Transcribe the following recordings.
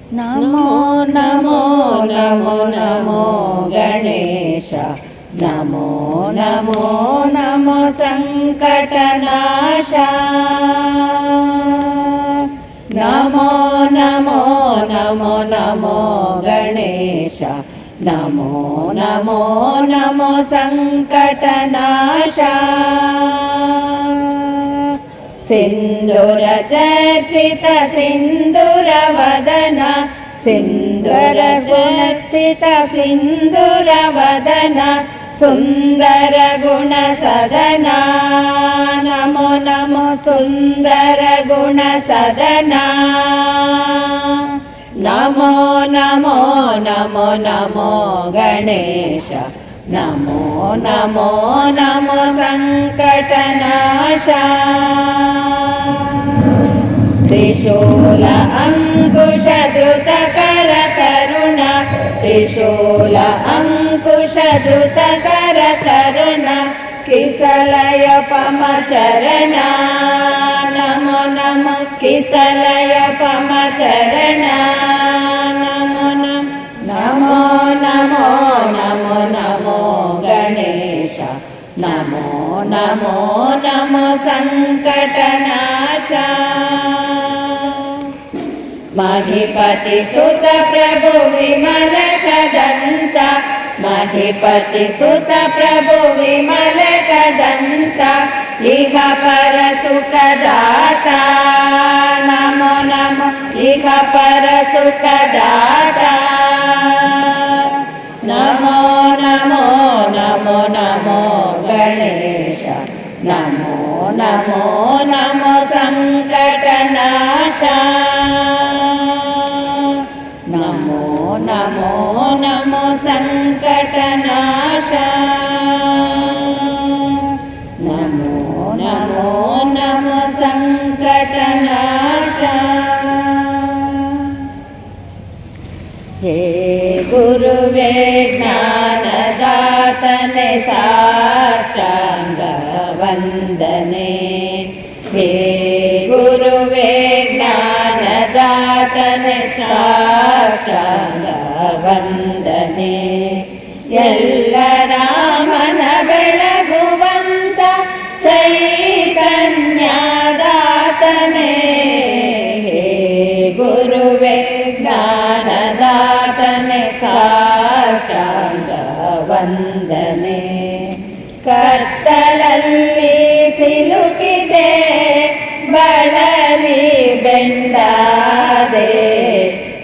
ನಮೋ ನಮೋ ನಮೋ ನಮೋ ಗಣೇಶ ನಮೋ ನಮೋ ನಮೋ ಸಂಕಟನಾಶ ನಮೋ ನಮೋ ನಮೋ ನಮೋ ಗಣೇಶ ನಮೋ ನಮೋ ನಮೋ ಸಂಕಟನಾಶ ಸಿಂಧೂರ ಚರ್ಚಿತ ಸಿಂಧೂರ ವದನ ಸಿಂಧೂರ ಚರ್ಚಿತ ಸಿಂಧೂರ ವದನ ಸುಂದರ ಗುಣ ಸದನ ನಮೋ ನಮೋ ಸುಂದರ ಗುಣ ಸದನ ನಮೋ ನಮೋ ನಮೋ ನಮೋ ಗಣೇಶ ನಮೋ ನಮೋ ನಮೋ ಸಂಕಟನಾಶ ತ್ರಿಶೂಲ ಅಂಕುಶ ಧೃತಕರ ಕರುಣ ತ್ರಿಶೂಲ ಅಂಕುಶ ಧೃತಕರ ಕರುಣ ಕಿಸಲಯ ಪಮ ಚರಣ ನಮೋ ನಮೋ ಕಿಸಲಯ ಪಮ ಚರಣ ನಮೋ ನಮೋ ನಮೋ ನಮೋ ನಮೋ ಗಣೇಶ ನಮೋ ನಮೋ ನಮೋ ಸಂಕಟನಾಶ ಮಹಿಪತಿ ಸುತ ಪ್ರಭು ವಿಮಲ ಕದಂತ ಮಹಿಪತಿ ಸುತ ಪ್ರಭು ವಿಮಲ ಕದಂತ ಇಹ ಪರ ಸುಖದಾತ ನಮೋ ನಮೋ ಇಹ ಪರ ಸುಖದಾತ ನಮೋ ನಮೋ ನಮೋ ನಮೋ ಗಣೇಶ ನಮೋ ನಮೋ ನಮೋ ಸಂಕಟನಾಶ ನಮೋ ನಮೋ ನಮೋ ಸಂಕಟನಾಶ ನಮೋ ನಮೋ ನಮೋ ಸಂಕಟನಾಶ ಹೇ ಗುರುವೇ ಜ್ಞಾನದಾತನೆ ಸಾಷ್ಟಾಂಗ ವಂದನೆ ಹೇ ಗುರುವೇ ಜ್ಞಾನದಾತನೆ ಸಾಷ್ಟಾಂಗ ವಂದನೆ ಎಲ್ಲ ರಾಮನ ಬೆಳಗುವಂತ ಚೈತನ್ಯದಾತನೆ ಹೇ ಗುರುವೇ ಜ್ಞಾನದಾತನೆ ಸಾಷ್ಟಾಂಗ ವಂದನೆ ಕತ್ತಲಲ್ಲಿ ಸಿಲುಕಿದೆ ಬಳಲಿ ಬೆಂಡಾದೆ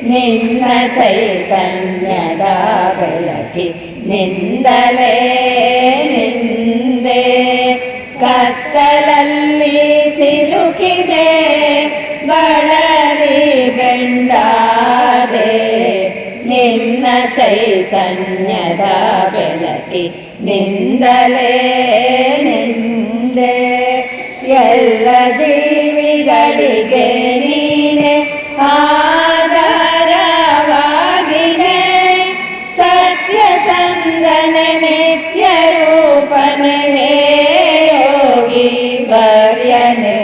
ನಿನ್ನ ಚೈತನ್ಯದ ಬೆಳಕಿ ನಿಂದಲೇ ನಿಂದೆ ಕತ್ತಲಲ್ಲಿ ಸಿಲುಕಿದೆ ಬಳಲಿ ಬೆಂಡಾದೆ ನಿನ್ನ ಚೈತನ್ಯದ ಬೆಳಕಿ ನಿಂದಲೇ ನಿಂದೆ ಎಲ್ಲ ಜೀವಿಗಳಿಗೆ ನೀನೆ ಆಧಾರವಾಗಿದೆ ಸತ್ಯಚಂದನ ನಿತ್ಯ ರೂಪನೇ ಯೋಗಿ ವರ್ಯನೇ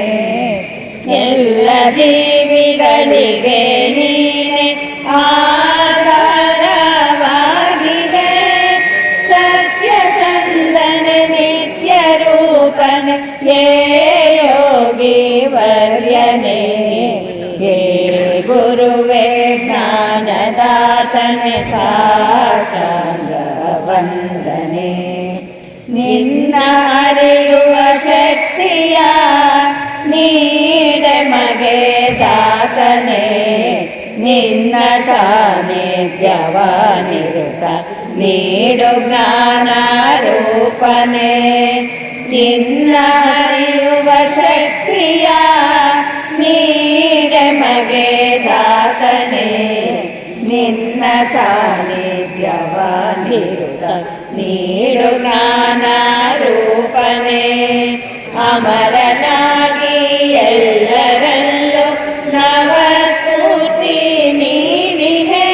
ಎಲ್ಲ ಜೀವಿಗಳಿಗೆ ನೀನೆ ಆಧಾರವಾಗಿದೆ ಸತ್ಯಚಂದನ ನಿತ್ಯ ರೂಪನೇ ಯೋಗಿ ವರ್ಯನೇ ಹೇ ಗುರುವೇ ಜ್ಞಾನದಾತನೆ ಸಾಷ್ಟಾಂಗ ವಂದನೆ ನಿನ್ನ ಅರಿಯುವ ಶಕ್ತಿಯ ನೀಡೆ ಮಗೆ ದಾತನೆ ನಿನ್ನ ಸಾನ್ನಿಧ್ಯವ ನಿರುತ ನೀಡು ಜ್ಞಾನ ರೂಪನೆ ನಿನ್ನ ಅರಿಯುವ ಶಕ್ತಿಯ ನೀಡೆ ಮಗೆ ದಾತನೆ ನಿನ್ನ ಸಾನ್ನಿಧ್ಯವ ನಿರುತ ನೀಡು ಜ್ಞಾನ ರೂಪನೆ ಅಮರನಾಗಿ ಎಲ್ಲರಲ್ಲೂ ನವಸ್ಫೂರ್ತಿ ನೀಡಿದೆ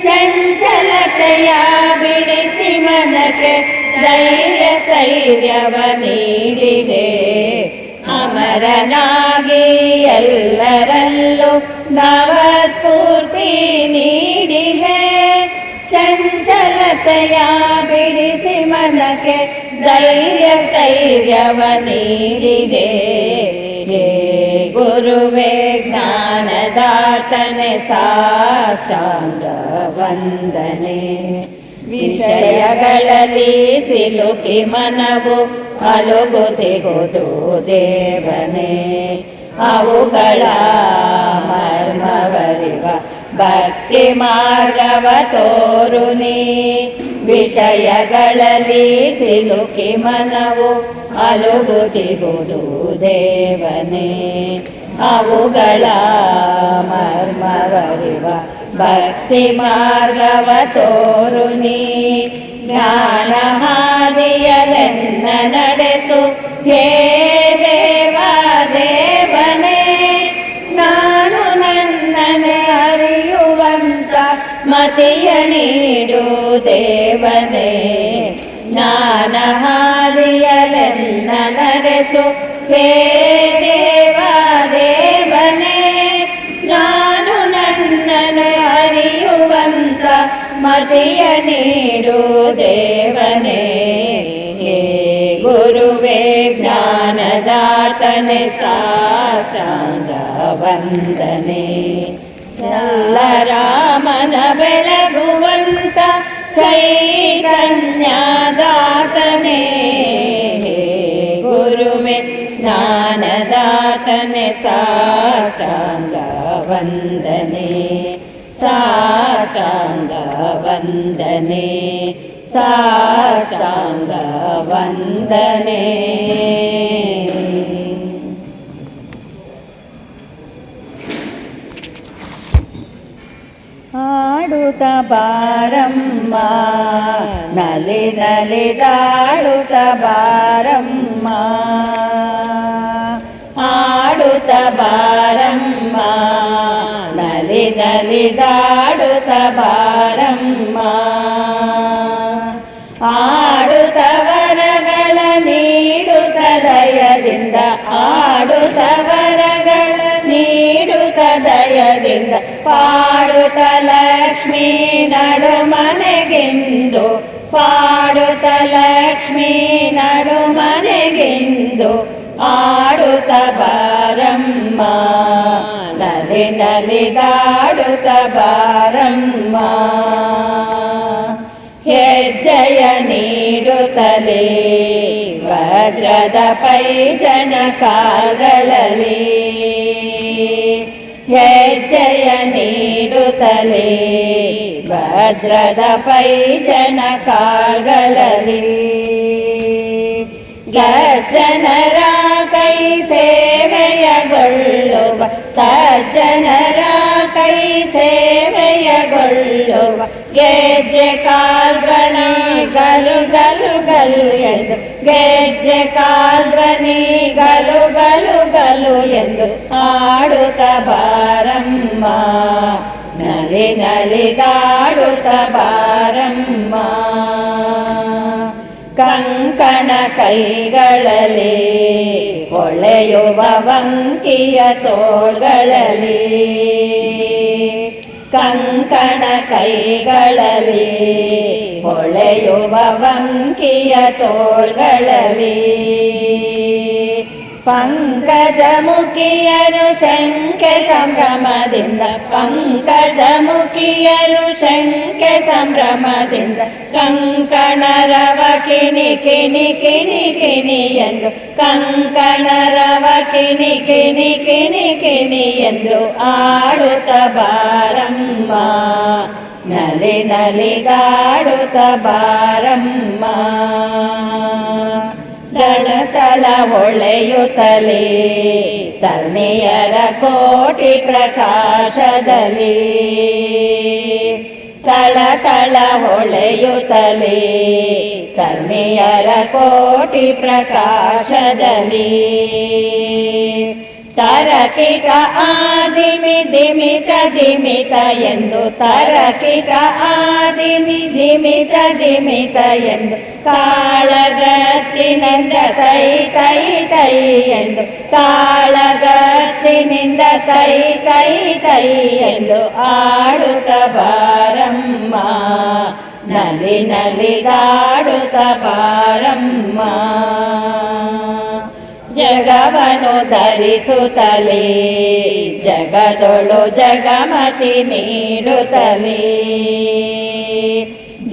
ಚಂಚಲತೆಯ ಬಿಡಿಸಿ ಮನಕ್ಕೆ ಧೈರ್ಯ ಸೈರ್ಯವ ನೀಡಿದೆ ಅಮರನಾಗಿ ಎಲ್ಲರಲ್ಲೂ ನವ ಸ್ಫೂರ್ತಿ ನೀಡಿದೆ, ಚಂಚಲತೆಯ ಬಿಡಿಸಿ ಮನಕ್ಕೆ ಸ್ಥೈರ್ಯವ ನೀಡಿದೆ. ಗುರುವೇ ಜ್ಞಾನದಾತನೆ ಸಾಷ್ಟಾಂಗ ವಂದನೆ. ವಿಷಯಗಳಲ್ಲಿ ಸಿಲುಕಿ ಮನವು ಅಲುಗುತ್ತಿಗುವುದು ದೇವನೇ, ಅವುಗಳ ಮರ್ಮವರಿವ ಭಕ್ತಿ ಮಾರ್ಗವ ತೋರು ನೀ. ವಿಷಯಗಳಲ್ಲಿ ಸಿಲುಕಿ ಮನವು ಅಲುಗುತ್ತಿಗುವುದು ದೇವನೇ, ಅವುಗಳ ಮರ್ಮವರಿವ ಭಕ್ತಿ ಮಾರ್ಗವ ತೋರು ನೀ. ಜ್ಞಾನ ಹಾದಿಯಲೆನ್ನ ನಡೆಸು ಹೇ ದೇವ ದೇವನೇ, ನಾನು ನನ್ನನೆ ಅರಿಯುವಂತ ಮತಿಯ ನೀಡು ದೇವನೇ. ಜ್ಞಾನ ಹಾದಿಯಲೆನ್ನ ನಡೆಸು ಹೇ ದೇವ ದೇವನೇ, ನಾನು ನನ್ನನೆ ಅರಿಯುವಂತ ಮತಿಯ ನೀಡು ದೇವನೇ. ಗುರುವೇ ಜ್ಞಾನದಾತನೆ ಸಾಷ್ಟಾಂಗ ವಂದನೆ. ರಾಮನ ಬೆಳಗುವಂತ ಚೈತನ್ಯದಾತನೇ, ಗುರುವೇ ಜ್ಞಾನದಾತನೆ ಸಾಷ್ಟಾಂಗ ವಂದನೆ. ಸಾಷ್ಟಾಂಗ ವಂದನೆ, ಸಾಷ್ಟಾಂಗ ವಂದನೆ. ಆಡುತ್ತ ಬಾರಮ್ಮ ನಲಿ ನಲಿದಾಡುತ್ತ ಬಾರಮ್ಮ, ಆಡುತ್ತ ಬಾರಮ್ಮ ನಲಿ ನಲಿದಾಡುತ್ತ ಬಾರಮ್ಮ. ಆಡುತ್ತ ವರಗಳ ನೀಡುತ್ತ ದಯದಿಂದ, ಆಡುತ್ತ ವರಗಳ ನೀಡುತ್ತ ದಯದಿಂದ, ಪಾಡುತ್ತ ಲಕ್ಷ್ಮೀ ನಡು ಮನೆಗೆಂದು, ಪಾಡುತ್ತ ಲಕ್ಷ್ಮೀ ನಡು ಮನೆಗೆಂದು, ಆಡುತ್ತ ಬಾರಮ್ಮ ನಲಿ ನಲಿದಾಡುತ್ತ ಬಾರಮ್ಮ. ಹೆಜ್ಜೆಯ ನೀಡುತ್ತಲೇ ವಜ್ರದ ಪೈಜನ ಕಾಲ್ಗಳಲ್ಲಿ, ಹೆಜ್ಜೆಯ ನೀಡುತ್ತಲೇ ವಜ್ರದ ಪೈಜನ ಕಾಲ್ಗಳಲ್ಲಿ. ಸಜ್ಜನರ ಕೈ ಸೇವೆಯಗೊಳ್ಳುವ, ಸಜ್ಜನರ ಕೈ ಸೇವೆಯಗೊಳ್ಳುವ, ಗೆಜ್ಜೆ ಕಾಲ್ಬನಿ ಗಲು ಗಲು ಗಲು ಎಂದು, ಗೆಜ್ಜೆ ಕಾಲ್ಬನಿ ಗಲು ಗಲು ಗಲು ಎಂದು, ಆಡುತ್ತ ಬಾರಮ್ಮ ನಲಿ ನಲಿದಾಡುತ್ತ ಬಾರಮ್ಮ. ಕಂಕಣ ಕೈಗಳಲ್ಲಿ ಹೊಳೆಯುವ ವಂಕಿಯ ತೋಳ್ಗಳಲ್ಲಿ, ಕಂಕಣ ಕೈಗಳಲ್ಲಿ ಹೊಳೆಯುವ ವಂಕಿಯ ತೋಳ್ಗಳಲ್ಲಿ. ಪಂಕಜ ಮುಖಿಯರು ಶಂಕೆ ಸಂಭ್ರಮದಿಂದ, ಪಂಕಜ ಮುಖಿಯರು ಶಂಕೆ ಸಂಭ್ರಮದಿಂದ, ಕಂಕಣರವ ಕಿಣಿ ಕಿಣಿ ಕಿಣಿ ಕಿಣಿ ಎಂದು, ಕಂಕಣರವ ಕಿಣಿ ಕಿಣಿ ಕಿಣಿ ಕಿಣಿ ಎಂದು, ಆಡುತ್ತ ಬಾರಮ್ಮ ನಲಿ ನಲಿದಾಡುತ್ತ ಬಾರಮ್ಮ. ಚಳ ಚಳ ಹೊಳೆಯುತ್ತಲೇ ಸರಣಿಯರ ಕೋಟಿ ಪ್ರಕಾಶದಲ್ಲಿ, ಚಳ ಚಳ ಹೊಳೆಯುತ್ತಲೇ ಸರಣಿಯರ ಕೋಟಿ ಪ್ರಕಾಶದಲ್ಲಿ. ತರಕಿಟ ಆದಿಮಿ ದಿಮಿತ ದಿಮಿತ ಎಂದು ತರಕಿಟ ಆದಿಮಿ ದಿಮಿತ ದಿಮಿತ ಎಂದು ಕಾಳಗತ್ತಿನಿಂದ ತೈ ತೈ ತೈ ಎಂದು ಕಾಳಗತ್ತಿನಿಂದ ತೈ ತೈ ತೈ ಎಂದು ಆಡುತ್ತ ಬಾರಮ್ಮ ನಲಿ ನಲಿದಾಡುತ್ತ ಬಾರಮ್ಮ ಜಗವನು ಧರಿಸುತ್ತಲೇ ಜಗದೊಳು ಜಗಮತಿ ನೀಡುತ್ತಲೇ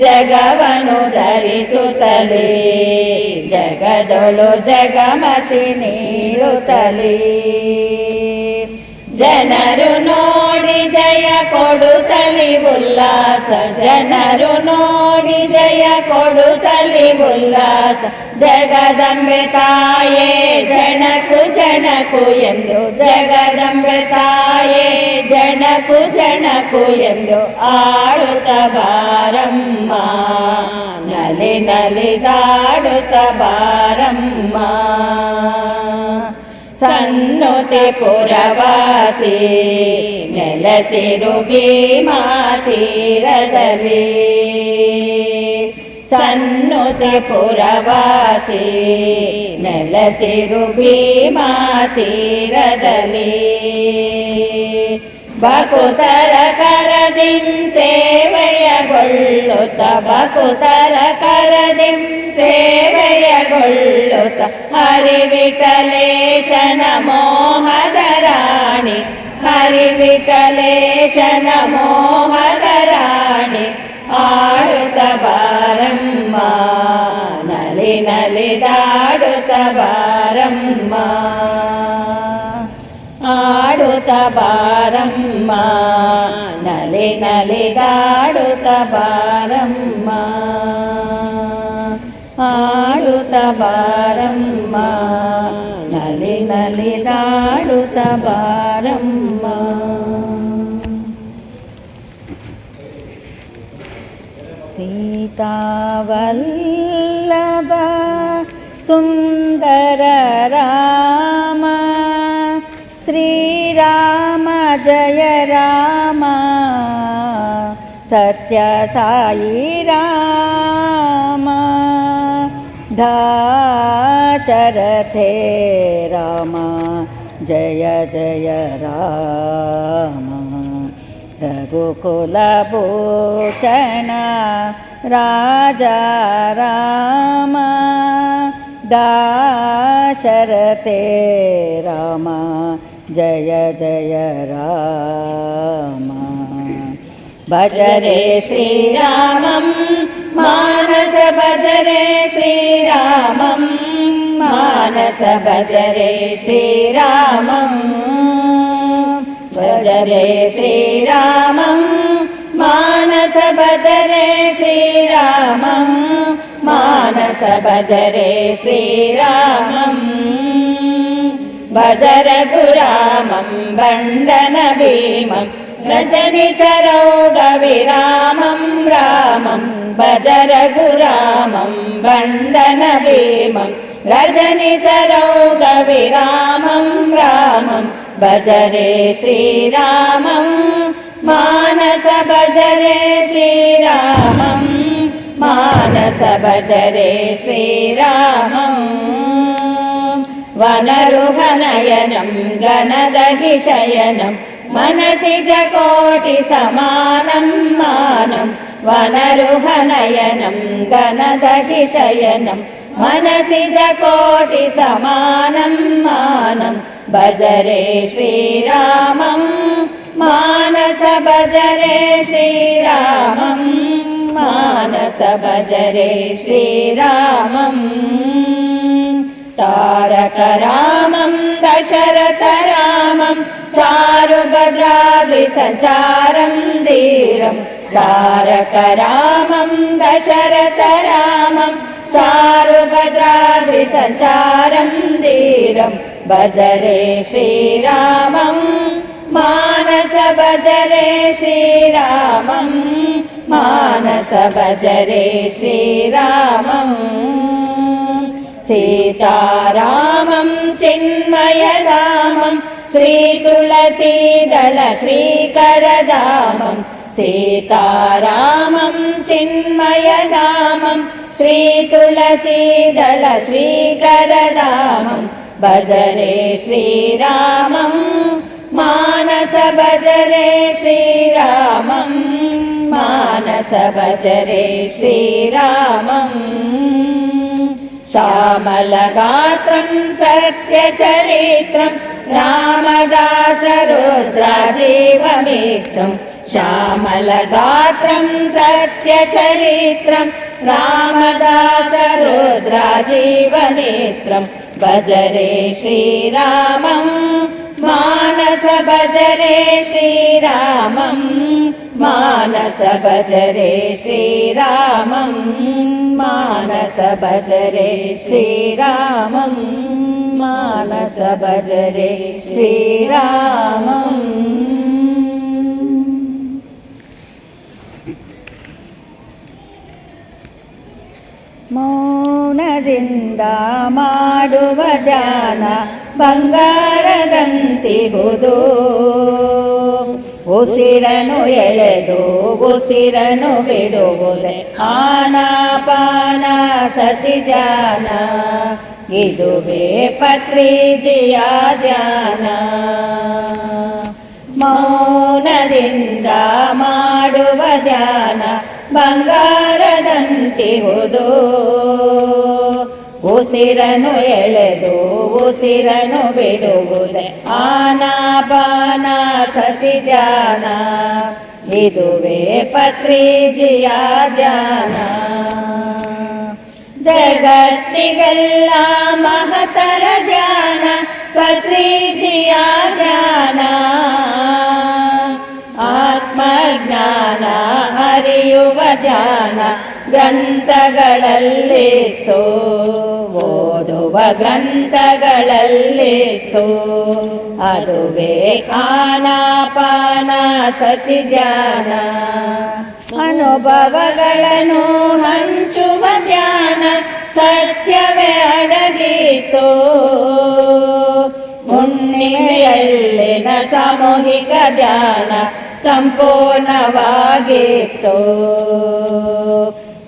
ಜಗವನು ಧರಿಸುತ್ತಲೇ ಜಗದೊಳು ಜಗಮತಿ ನೀಡುತ್ತಲೇ ಜನರು ನೋಡಿ ಜಯ ಕೊಡುತ್ತಲಿ ಉಲ್ಲಾಸ ಜನರು ನೋಡಿ ಜಯ ಕೊಡುತ್ತಲಿ ಉಲ್ಲಾಸ ಜಗದಂಬೆ ತಾಯೇ ಜನಕು ಜನಕು ಎಂದು ಜಗದಂಬೆ ತಾಯೇ ಜನಕು ಜನಕು ಎಂದು ಆಡುತ್ತ ಬಾರಮ್ಮ ನಲಿ ನಲಿದಾಡುತ್ತ ಬಾರಮ್ಮ ಸನ್ನುತಿ ಪುರವಾಸಿ ನೆಲಸಿರು ಭೀಮಾ ತೀರದಲ್ಲಿ ಸನ್ನುತಿ ಪುರವಾಸಿ ನೆಲಸಿರು ಭೀಮಾ ತೀರದಲ್ಲಿ ಬಕುತರ ಕರದಿಂ ಸೇವೆಯಗೊಳ್ಳುತ್ತ ಬಕುತರ ಕರದಿಂ ಸೇವೆಯಗೊಳ್ಳುತ್ತ ಹರಿವಿಠಲೇಶನ ಮೋಹದ ರಾಣಿ ಹರಿವಿಠಲೇಶನ ಮೋಹದ ರಾಣಿ ಆಡುತ್ತ ಬಾರಮ್ಮ ನಲಿ ನಲಿದಾಡುತ್ತ ಬಾರಮ್ಮ ಆಡುತ್ತ ಬಾರಮ್ಮ ನಲಿ ನಲಿದಾಡುತ್ತ ಬಾರಮ್ಮ ಆಡುತ್ತ ಬಾರಮ್ಮ ನಲಿ ನಲಿದಾಡುತ್ತ ಬಾರಮ್ಮ ಸೀತಾವಲ್ಲಭ ಸುಂದರ ರಾಮ ಶ್ರೀರಾಮ ಜಯ ರಾಮ ಸತ್ಯ ಸಾಯಿ ರಾಮ ದಾಶರಥೇ ರಾಮ ಜಯ ಜಯ ರಾಮ ರಘುಕುಲಭೂಷಣ ರಾಜಾ ರಾಮ ದಾಶರಥೇ ರಾಮ ಜಯ ಜಯ ರಾಮ ಭಜರೆ ಶ್ರೀರಾಮಂ ಮಾನಸ ಭಜರೆ ಶ್ರೀರಾಮಂ ಮಾನಸ ಭಜರೆ ಶ್ರೀರಾಮಂ ಭಜರೆ ಶ್ರೀರಾಮಂ ಮಾನಸ ಭಜರೆ ಶ್ರೀರಾಮಂ ಮಾನಸ ಭಜರೆ ಶ್ರೀರಾಮಂ ಭಜ ರಘುರಾಮಂ ಬಂಡನ ಭೀಮಂ ರಜನಿಚರೌಗ ವಿರಾಮಂ ರಾಮಂ ಭಜ ರಘುರಾಮಂ ಬಂಡನ ಭೀಮಂ ರಜನಿಚರೌಗ ವಿರಾಮಂ ರಾಮಂ ಭಜರೆ ಶ್ರೀರಾಮಂ ಮಾನಸ ಭಜರೆ ಶ್ರೀರಾಮಂ ಮಾನಸ ಭಜರೆ ಶ್ರೀರಾಮಂ ವನರುಹನಯನಂ ಗಣದಹಿ ಶಯನಂ मनसिज कोटि समानं मानं वनरुहनयनं गणदहि शयनं मनसिज कोटि समानं मानं भजरे श्रीरामं मानस भजरे श्रीरामं मानस भजरे श्रीरामं तारक रामं दशरथ रामं चारुभद्राद्रि संचारं धीरं तारक रामं दशरथ रामं चारुभद्राद्रि संचारं धीरं भजरे श्रीरामं मानस भजरे श्रीरामं मानस भजरे श्रीरामं सीतारामं चिन्मयधामं ಶ್ರೀ ತುಳಸೀದಳ ಶ್ರೀಕರಧಾಮಂ ಸೀತಾರಾಮಂ ಚಿನ್ಮಯಧಾಮಂ ಶ್ರೀ ತುಳಸೀದಳ ಶ್ರೀಕರಧಾಮಂ ಭಜರೆ ಶ್ರೀರಾಮಂ ಮಾನಸ ಭಜರೆ ಶ್ರೀರಾಮಂ ಮಾನಸ ಭಜರೆ ಶ್ರೀರಾಮಂ ಶ್ಯಾಮಲಗಾತ್ರಂ ಸತ್ಯಚರಿತ್ರಂ ರಾಮದಾಸರುದ್ರಾಜೀವಮಿತ್ರಂ ಶ್ಯಾಮಲಗಾತ್ರಂ ಸತ್ಯಚರಿತ್ರಂ ರಾಮದಾಸರುದ್ರಾಜೀವಮಿತ್ರಂ ಭಜರೆ ಶ್ರೀರಾಮಂ ಮಾನಸ ಭಜರೆ ಶ್ರೀರಾಮಂ ಮಾನಸ ಭಜರೆ ಶ್ರೀರಾಮಂ ಮಾನಸ ಭಜರೆ ಶ್ರೀರಾಮಂ ಮಾನಸ ಭಜರೆ ಶ್ರೀರಾಮಂ. ಮೌನದಿಂದ ಮಾಡುವ ಧ್ಯಾನ ಬಂಗಾರದಂತಿಹುದು. ಉಸಿರನು ಎಳೆದು ಉಸಿರನು ಬಿಡುವುದೇ ಆನಾಪಾನ ಸತಿ ಧ್ಯಾನ. ಇದುವೇ ಪತ್ರಿಜಿಯ ಧ್ಯಾನ. ಮೌನದಿಂದ ಮಾಡುವ ಧ್ಯಾನ ಬಂಗಾರದಂತಿಹುದು. ಉಸಿರನು ಎಳೆದು ಉಸಿರನು ಬಿಡುವುದೇ ಆನಾಪಾನ ಸತಿ ಧ್ಯಾನ. ಇದುವೇ ಪತ್ರಿಜಿಯ ಧ್ಯಾನ. ಜಗತ್ತಿಗೆಲ್ಲ ಮಹತರ ಧ್ಯಾನ ಪತ್ರಿಜಿಯ ಧ್ಯಾನ. ಆತ್ಮಜ್ಞಾನ ಅರಿಯುವ ಧ್ಯಾನ ಗ್ರಂಥಗಳಲ್ಲಿತ್ತು. ಓದುವ ಗ್ರಂಥಗಳಲ್ಲಿತ್ತು. ಅದುವೇ ಆನಾಪಾನ ಸತಿ ಧ್ಯಾನ. ಅನುಭವಗಳನ್ನು ಹಂಚುವ ಧ್ಯಾನ ಸತ್ಯವೇ ಅಡಗಿತ್ತು. ಹುಣ್ಣಿಮೆಯಲ್ಲಿನ ಸಾಮೂಹಿಕ ಧ್ಯಾನ ಸಂಪೂರ್ಣವಾಗಿತ್ತು.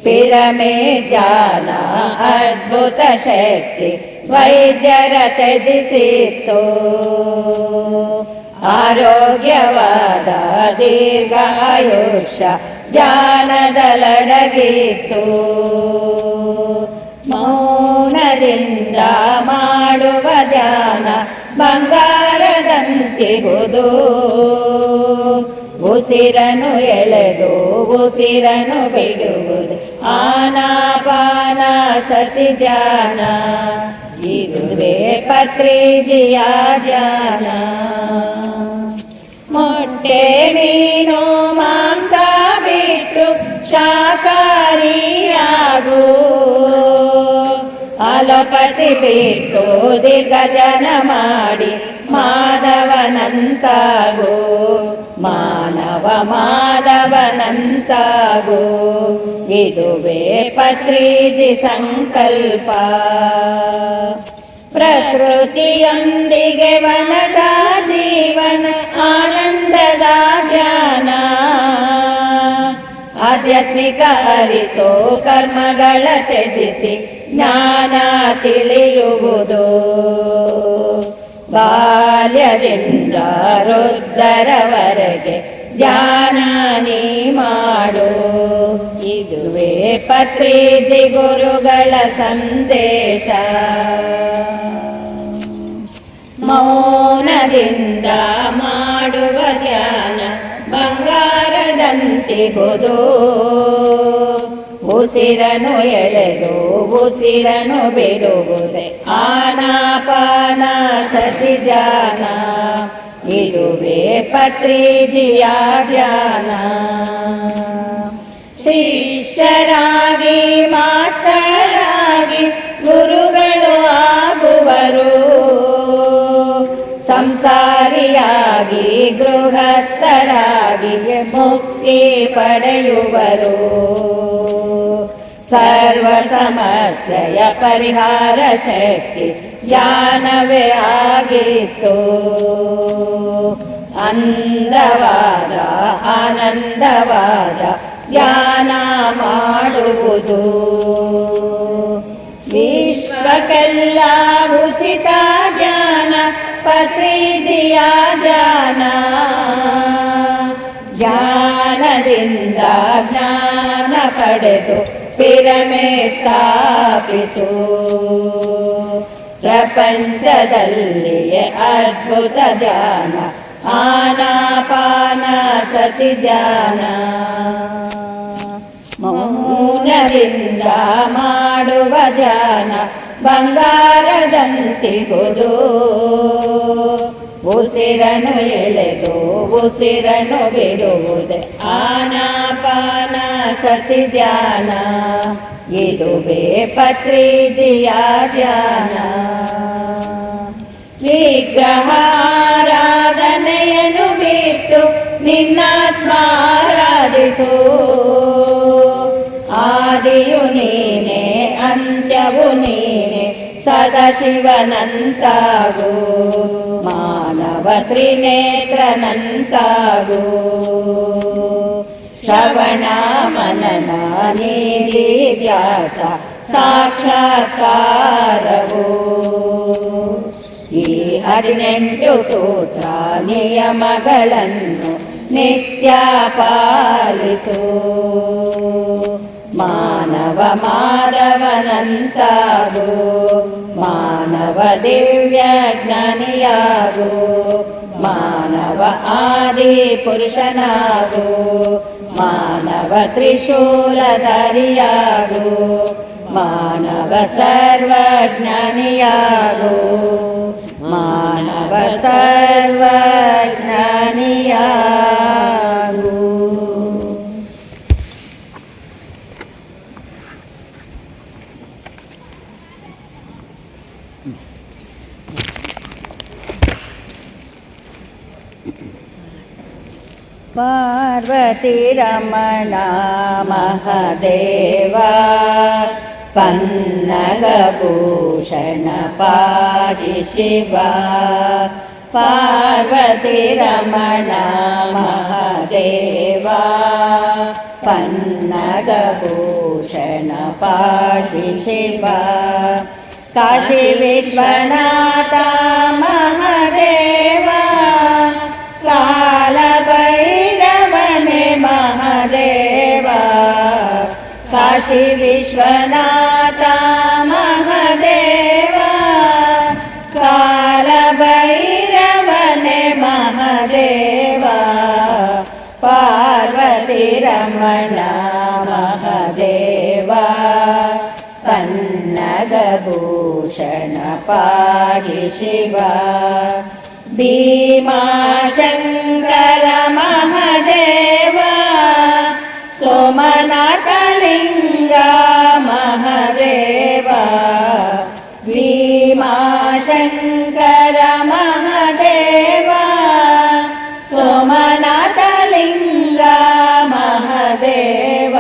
ಪಿರಮಿಡ್ ಧ್ಯಾನ ಅದ್ಭುತ ಶಕ್ತಿ ವೈದ್ಯರ ತ್ಯಜಿಸಿತ್ತು. ಆರೋಗ್ಯವಾದ ದೀರ್ಘಾಯುಷ್ಯ ಧ್ಯಾನದಲಡಗಿತ್ತು. ಮೌನದಿಂದ ಮಾಡುವ ಧ್ಯಾನ ಬಂಗಾರದಂತಿಹುದು. ಉಸಿರನು ಎಳೆದು ಉಸಿರನು ಬಿಡುವುದು ಆನಾಪಾನ ಸತಿ ಧ್ಯಾನ. ಇದುವೇ ಪತ್ರಿಜಿಯ ಧ್ಯಾನ. ಮೊಟ್ಟೆ ಮೀನು ಮಾಂಸ ಬಿಟ್ಟು ಶಾಕಾಹಾರಿಯಾಗು. ಅಲೋಪತಿ ಬಿಟ್ಟು ದೀರ್ಘ ಮಾಡಿ ಮಾಧವನಂತಾಗು. ಮಾನವ ಮಾಧವನಂತಾಗು. ಇದುವೇ ಪತ್ರಿಜಿ ಸಂಕಲ್ಪ. ಪ್ರಕೃತಿಯೊಂದಿಗೆ ವನದ ಜೀವನ ಆನಂದದ ಧ್ಯಾನ. ಆಧ್ಯಾತ್ಮಿಕ ಅರಿತು ಕರ್ಮಗಳ ತ್ಯಜಿಸಿ ಜ್ಞಾನ ತಿಳಿಯುವುದು. ಬಾಲ್ಯದಿಂದ ವೃದ್ಧರವರೆಗೆ ಧ್ಯಾನ ನೀ ಮಾಡು. ಇದುವೇ ಪತ್ರಿಜಿ ಗುರುಗಳ ಸಂದೇಶ. ಮೌನದಿಂದ ಮಾಡುವ ಧ್ಯಾನ ಬಂಗಾರದಂತಿಹುದು. ಉಸಿರನು ಎಳೆದು ಉಸಿರನು ಬಿಡುವುದೇ ಆನಾಪಾನ ಸತಿ ಧ್ಯಾನ. ಇದುವೇ ಪತ್ರಿಜಿಯ ಧ್ಯಾನ. ಶಿಷ್ಯರಾಗಿ ಮಾಸ್ಟರಾಗಿ ಗುರುಗಳು ಆಗುವರು. ಸಂಸಾರಿಯಾಗಿ ಗೃಹಸ್ಥರಾಗಿ ಮುಕ್ತಿ ಪಡೆಯುವರು. ಸರ್ವ ಸಮಸ್ಯೆಯ ಪರಿಹಾರ ಶಕ್ತಿ ಜ್ಞಾನವೇ ಆಗಿತ್ತು. ಅಂದವಾದ ಆನಂದವಾದ ಜ್ಞಾನ ಮಾಡುವುದು, ವಿಶ್ವಕ್ಕೆಲ್ಲ ಉಚಿತ ಜ್ಞಾನ ಪತ್ರಿಜಿಯ ಜ್ಞಾನ. ಜ್ಞಾನದಿಂದ ಜ್ಞಾನ ಪಡೆದು ಪಿರಮಿಡ್ ಸ್ಥಾಪಿಸು. ಪ್ರಪಂಚದಲ್ಲಿಯೇ ಅದ್ಭುತ ಧ್ಯಾನ ಆನಾಪಾನ ಸತಿ ಧ್ಯಾನ. ಮೌನದಿಂದ ಮಾಡುವ ಧ್ಯಾನ ಬಂಗಾರದಂತಿಗುವುದು. ಉಸಿರನ್ನು ಎಳೆದು ಉಸಿರನ್ನು ಬಿಡುವುದೇ ಆನಾಪಾನ ಸತಿ ಧ್ಯಾನ. ಇದುವೇ ಪತ್ರಿಜಿಯ ಧ್ಯಾನ. ವಿಗ್ರಹಾರಾಧನೆಯನ್ನು ಬಿಟ್ಟು ನಿನ್ನಾತ್ಮ ಆರಾಧಿಸು. ಆದಿಯು ನೀನೆ ಅಂತ್ಯವು ನೀನೆ ಸದಾಶಿವನಂತಾಗು. ಮಾನವ ತ್ರಿನೇತ್ರನಂತಾಗು. ಶ್ರವಣ ಮನನ ನಿಧಿಧ್ಯಾಸ ಸಾಕ್ಷಾತ್ಕಾರವು. ಈ 18 ಸೂತ್ರ ನಿಯಮಗಳನ್ನು ನಿತ್ಯ ಪಾಲಿಸು. ಮಾನವ ಮಾಧವನಂತಾಗು. ಮಾನವ ದಿವ್ಯ ಜ್ಞಾನಿಯಾಗು. ಮಾನವ ಆದಿ ಪುರುಷನಾಗು. ಮಾನವ ತ್ರಿಶೂಲಧಾರಿಯಾಗು. ಮಾನವ ಸರ್ವಜ್ಞಾನಿಯಾಗು. ಮಾನವ ಸರ್ವಜ್ಞಾನಿಯಾಗು. ಪಾರ್ವತಿ ರಮಣ ಮಹದೇವ ಪನ್ನಗಭೂಷಣ ಪಾಹಿ ಶಿವ. ಪಾರ್ವತಿ ರಮಣ ಮಹದೇವ ಪನ್ನಗಭೂಷಣ ಪಾಹಿ ಶಿವ. ಕಾಶಿ ವಿಶ್ವನಾಥ ಮಹದೇವ ಕಾಲ ಭೈರವನೇ ಮಹದೇವ. ಕಾಶಿ ವಿಶ್ವನಾಥ ಮಹದೇವ ಕಾಲ ಭೈರವನೇ ಮಹದೇವ. ಪಾರ್ವತಿ ರಮಣ ಮಹದೇವ ಪನ್ನಗಭೂಷಣ ಪಾಹಿ ಶಿವ. ಭೀಮಾಶಂಕರ ಮಹದೇವ ಸೋಮನಾಥಲಿಂಗ ಮಹದೇವ. ಭೀಮಾಶಂಕರ ಮಹದೇವ ಸೋಮನಾಥಲಿಂಗ ಮಹದೇವ.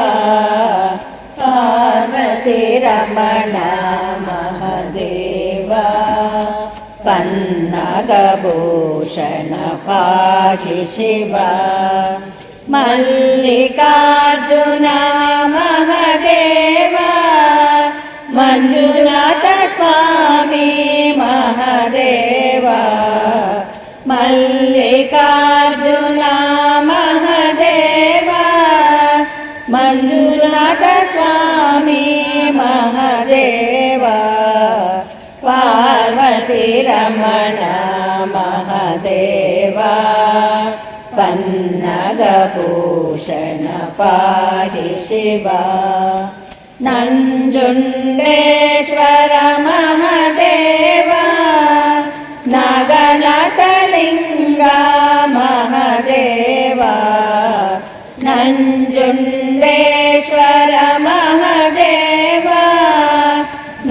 ಪಾರ್ವತಿ ರಮಣ ಮಹದೇವ ಪನ್ನಗಭೂಷಣ ಪಾಹಿ ಶಿವ. ಮಲ್ಲಿಕಾರ್ಜುನ ಮಹದೇವ ಮಂಜುನಾಥ ಸ್ವಾಮಿ ಮಹದೇವ. ಮಲ್ಲಿಕಾರ್ಜುನ ಮಹದೇವ ಮಂಜುನಾಥ ಸ್ವಾಮಿ ಮಹದೇವ. ಪಾರ್ವತಿ ರಮಣ ಮಹದೇವ ಪನ್ನಗಭೂಷಣ ಪಾಹಿ ಶಿವ. ನಂಜುಂಡೇಶ್ವರ ಮಹದೇವ ನಾಗನಾಥಲಿಂಗ ಮಹದೇವ. ನಂಜುಂಡೇಶ್ವರ ಮಹದೇವ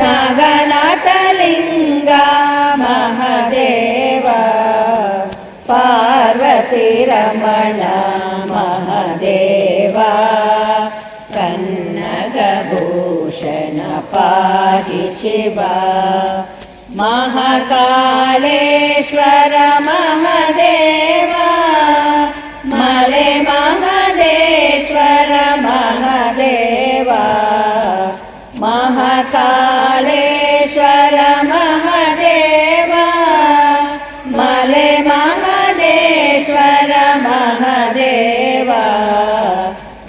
ನಾಗನಾಥಲಿಂಗ ಮಹದೇವ. ಪಾರ್ವತಿ ರಮಣ ಮಹದೇವ ಕನ್ನಗಭೂಷಣ ಪಾಹಿ ಶಿವ. ಮಹಾಕಾಳೇಶ್ವರ ಮಹದೇವ ಮಲೆ ಮಹದೇಶ್ವರ ಮಹದೇವ ಮಹಾಕಾಳೇಶ್ವರ ಮಹದೇವ ಮಲೆ ಮಹದೇಶ್ವರ ಮಹದೇವ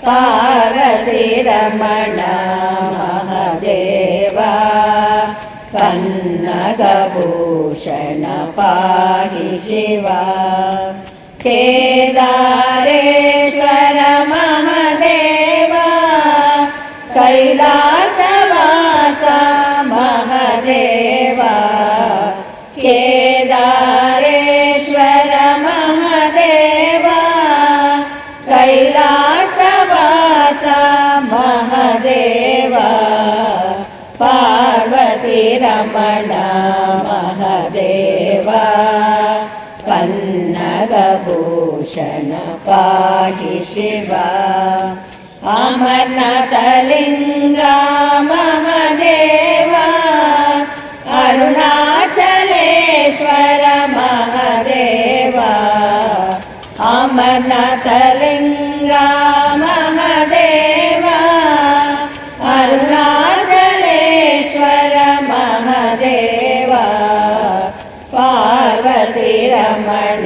ಪಾರ್ವತಿ ರಮಣ ಮಹದೇವ ಕನ್ನಗಭೂಷಣ ಪಾಹಿ ಶಿವ ಕೇದಾರೇಶ್ವರ ಮಹದೇವ ಕೈಲಾಸವಾಸ ಮಹದೇವ ಕೇದಾರೇಶ್ವರ ಮಹದೇವ ಕೈಲಾಸವಾಸ ಮಹದೇವ ಪಾರ್ವತಿ ರಮಣ ಮಹದೇವ ಕನ್ನಗಭೂಷಣ ಪಾಹಿ ಶಿವ ಅಮರನಾಥಲಿಂಗ ಮಹದೇವ ಅರುಣಾಚಲೇಶ್ವರ ಮಹದೇವ ಅಮರನಾಥಲಿಂಗ ಮಹದೇವ ಅರುಣಾಚಲೇಶ್ವರ ಮಹದೇವ ಪಾರ್ವತಿ ರಮಣ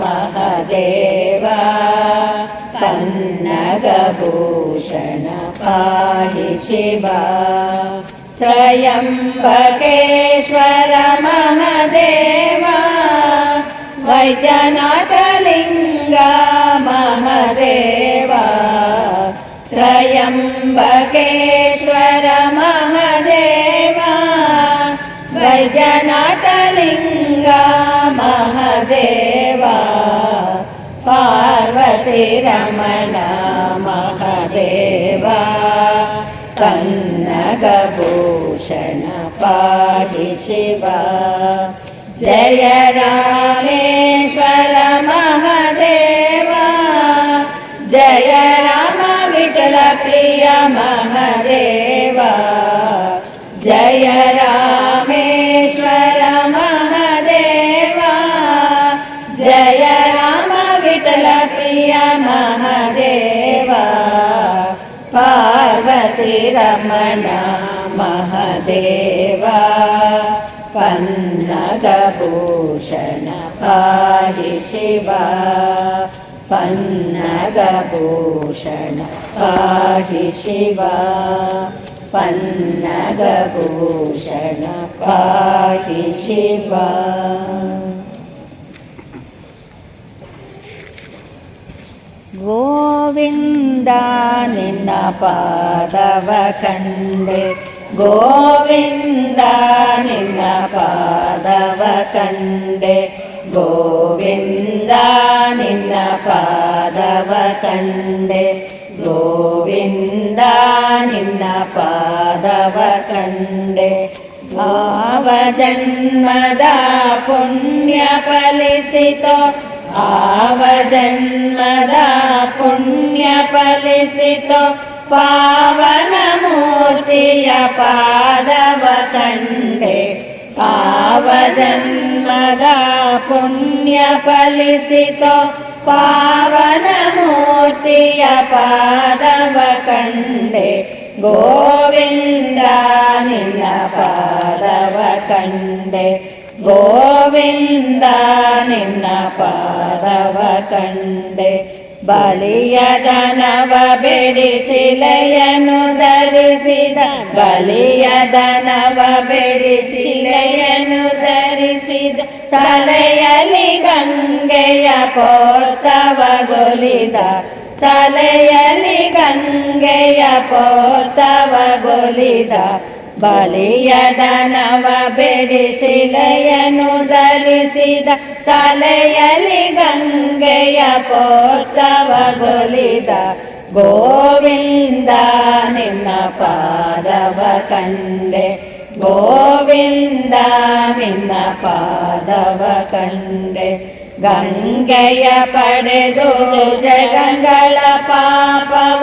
ಮಹದೇವ ಕನ್ನಗಭೂಷಣ ಪಾಹಿ ಶಿವ ತ್ರಯಂಬಕೇಶ್ವರ ಮಹದೇವ ವೈದ್ಯನಾಥಲಿಂಗ ಮಹದೇವ ತ್ರಯಂಬಕೇಶ್ವರ ಮಹದೇವ ವೈದ್ಯನಾಥಲಿಂಗ ಮಹದೇವ ಪಾರ್ವತಿ ರಮಣ ಮಹದೇವ ಕನ್ನಗಭೂಷಣ ಪಾಹಿ ಶಿವ ಜಯ ರಾಮೇಶ್ವರ ಮಹದೇವ ಜಯ ರಾಮ ವಿಠಲ ಪ್ರಿಯ ಮಹದೇವ ಜಯ ರಾಮೇಶ್ವರ ಮಹದೇವ ಜಯ ರಾಮ ವಿಠಲ ಪ್ರಿಯ ಮಹದೇವ ಪಾರ್ವತಿ ರಮಣ ಮಹದೇವ ಪನ್ನಗಭೂಷಣ ಪಾಹಿ ಶಿವ ಪನ್ನಗಭೂಷಣ ಪಾಹಿ ಶಿವ ಪನ್ನಗಭೂಷಣ ಪಾಹಿ ಶಿವ ಗೋವಿಂದ ನಿನ್ನ ಪಾದವ ಕಂಡೆ ಗೋವಿಂದ ನಿನ್ನ ಪಾದವ ಕಂಡೆ ಗೋವಿಂದ ನಿನ್ನ ಪಾದವ ಕಂಡೆ ಗೋವಿಂದ ನಿನ್ನ ಪಾದವ ಕಂಡೆ ಆವ ಜನ್ಮದ ಪುಣ್ಯ ಫಲಿಸಿತೋ ಆವ ಜನ್ಮದ ಪುಣ್ಯ ಫಲಿಸಿತೋ ಪಾವನ ಮೂರ್ತಿಯ ಪಾದವ ಕಂಡೆ ಆವ ಜನ್ಮದ ಪುಣ್ಯ ಫಲಿಸಿತೋ ಪಾವನ ಮೂರ್ತಿಯ ಪಾದವ ಕಂಡೆ ಗೋವಿಂದ ನಿನ್ನ ಪಾದವ ಕಂಡೆ ಗೋವಿಂದ ನಿನ್ನ ಪಾದವ ಕಂಡೆ ಬಲಿಯದನವ ಬೆಡಿಸಿಲೆಯನ್ನು ಧರಿಸಿದ ಬಲಿಯದನವ ಬೆಡಿಸಿಲೆಯನ್ನು ಧರಿಸಿದ ತಲೆಯಲ್ಲಿ ಗಂಗೆಯ ಪೋತವಗೊಲಿದ ತಲೆಯಲ್ಲಿ ಗಂಗೆಯ ಪೋತವಗೊಲಿದ ಬಲಿಯದನವ ಬೆಡಿಸಿಲೆಯನ್ನು ಧರಿಸಿದ ತಲೆಯಲ್ಲಿ ಗಂಗೆಯ ಪೋತವಗೊಲಿದ ಗೋವಿಂದ ನಿನ್ನ ಪಾದವ ಕಂಡೆ ಗೋವಿಂದ ನಿನ್ನ ಪಾದವ ಕಂಡೆ ಗಂಗೆಯ ಪಡೆದು ಜಗಗಳ ಪಾಪವ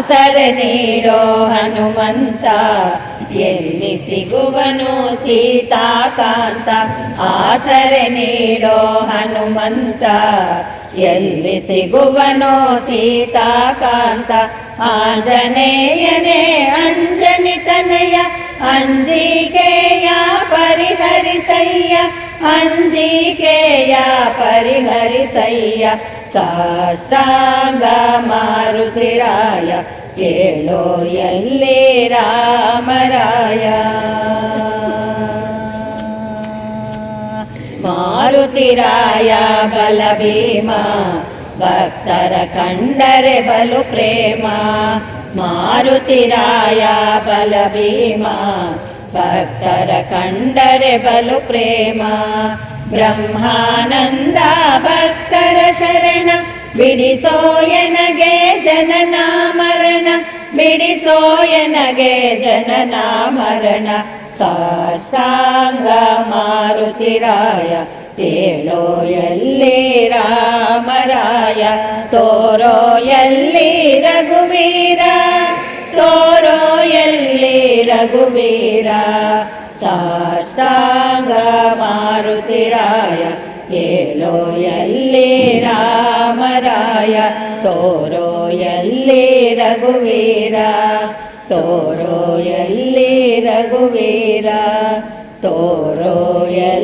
ಆಸರೆ ನೀಡೋ ಹನುಮಂತ ಎಲ್ಲಿ ಸಿಗುವನು ಸೀತಾಕಾಂತ ಆಸರೆ ನೀಡೋ ಹನುಮಂತ ಎಲ್ಲಿ ಸಿಗುವನು ಸೀತಾಕಾಂತ ಆಂಜನೇಯನೇ ಅಂಜನಿ ತನಯ ಅಂಜಿಕೆಯ ಪರಿಹರಿಸಯ್ಯ ಅಂಜಿಕೆಯ ಪರಿಹರಿಸಯ್ಯ ಸಾಷ್ಟಾಂಗ ಮಾರುತಿರಾಯ ಕೇಳೋ ಎಲ್ಲಿ ರಾಮರಾಯ ಮಾರುತಿರಾಯ ಬಲಭೀಮ ಭಕ್ತರ ಕಂಡರೆ ಬಲು ಪ್ರೇಮ ಮಾರುತಿರಾಯ ಬಲಭೀಮ ಭಕ್ತರ ಕಂಡರೆ ಬಲು ಪ್ರೇಮ ಬ್ರಹ್ಮಾನಂದ ಭಕ್ತರ ಶರಣ ಬಿಡಿಸೋ ಎನಗೆ ಜನನ ಮರಣ ಬಿಡಿಸೋ ಎನಗೆ ಜನನ ಮರಣ ಸಾಷ್ಟಾಂಗ ಮಾರುತಿರಾಯ ಕೇಳೋ ಎಲ್ಲಿ ರಾಮರಾಯ ತೋರೋ ಎಲ್ಲಿ ರಘುವೀರ ತೋರೋ ಎಲ್ಲಿ ರಘುವೀರ ಸಾಷ್ಟಾಂಗ ಮಾರುತಿರಾಯ ಕೇಳೋ ಎಲ್ಲಿ ರಾಮರಾಯ ತೋರೋ ಎಲ್ಲಿ ರಘುವೀರ ತೋರೋ ಎಲ್ಲಿ ರಘುವೀರ ತೋರೋ ಎಲ್ಲಿ